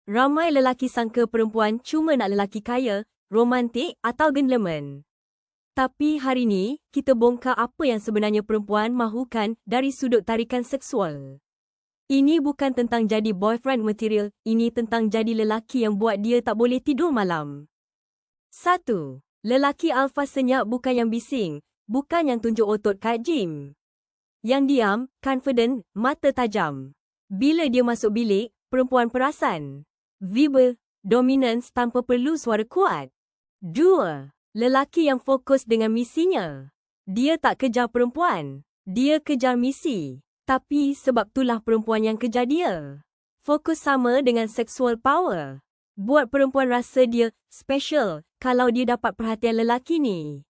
Ramai lelaki sangka perempuan cuma nak lelaki kaya, romantik atau gentleman. Tapi hari ni, kita bongkar apa yang sebenarnya perempuan mahukan dari sudut tarikan seksual. Ini bukan tentang jadi boyfriend material, ini tentang jadi lelaki yang buat dia tak boleh tidur malam. 1. Lelaki alfa senyap bukan yang bising, bukan yang tunjuk otot kat gym. Yang diam, confident, mata tajam. Bila dia masuk bilik, perempuan perasan. Verbal dominance tanpa perlu suara kuat. 2. Lelaki yang fokus dengan misinya. Dia tak kejar perempuan. Dia kejar misi. Tapi sebab itulah perempuan yang kejar dia. Fokus sama dengan sexual power. Buat perempuan rasa dia special kalau dia dapat perhatian lelaki ni.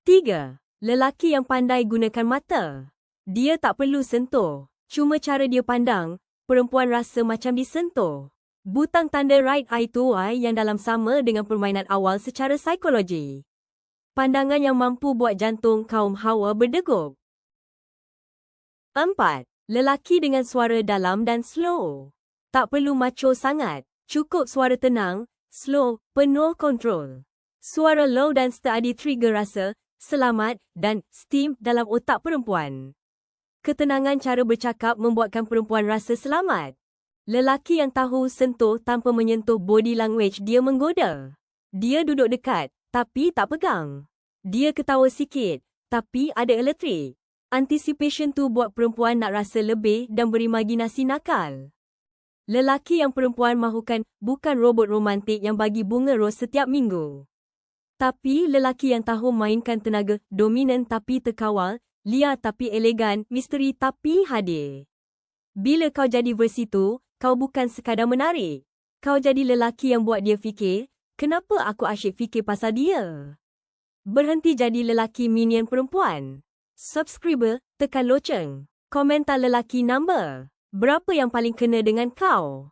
3. Lelaki yang pandai gunakan mata. Dia tak perlu sentuh. Cuma cara dia pandang, perempuan rasa macam disentuh. Butang tanda right eye to eye yang dalam sama dengan permainan awal secara psikologi. Pandangan yang mampu buat jantung kaum Hawa berdegup. 4. Lelaki dengan suara dalam dan slow. Tak perlu macho sangat. Cukup suara tenang, slow, penuh kontrol. Suara low dan steady trigger rasa, selamat dan steam dalam otak perempuan. Ketenangan cara bercakap membuatkan perempuan rasa selamat. Lelaki yang tahu sentuh tanpa menyentuh body language dia menggoda. Dia duduk dekat, tapi tak pegang. Dia ketawa sikit, tapi ada elektrik. Anticipation tu buat perempuan nak rasa lebih dan berimajinasi nakal. Lelaki yang perempuan mahukan bukan robot romantik yang bagi bunga ros setiap minggu. Tapi lelaki yang tahu mainkan tenaga dominan tapi terkawal, liar tapi elegan, misteri tapi hadir. Bila kau jadi versi tu, kau bukan sekadar menarik. Kau jadi lelaki yang buat dia fikir, kenapa aku asyik fikir pasal dia? Berhenti jadi lelaki minion perempuan. Subscriber, tekan loceng. Komentar lelaki number. Berapa yang paling kena dengan kau?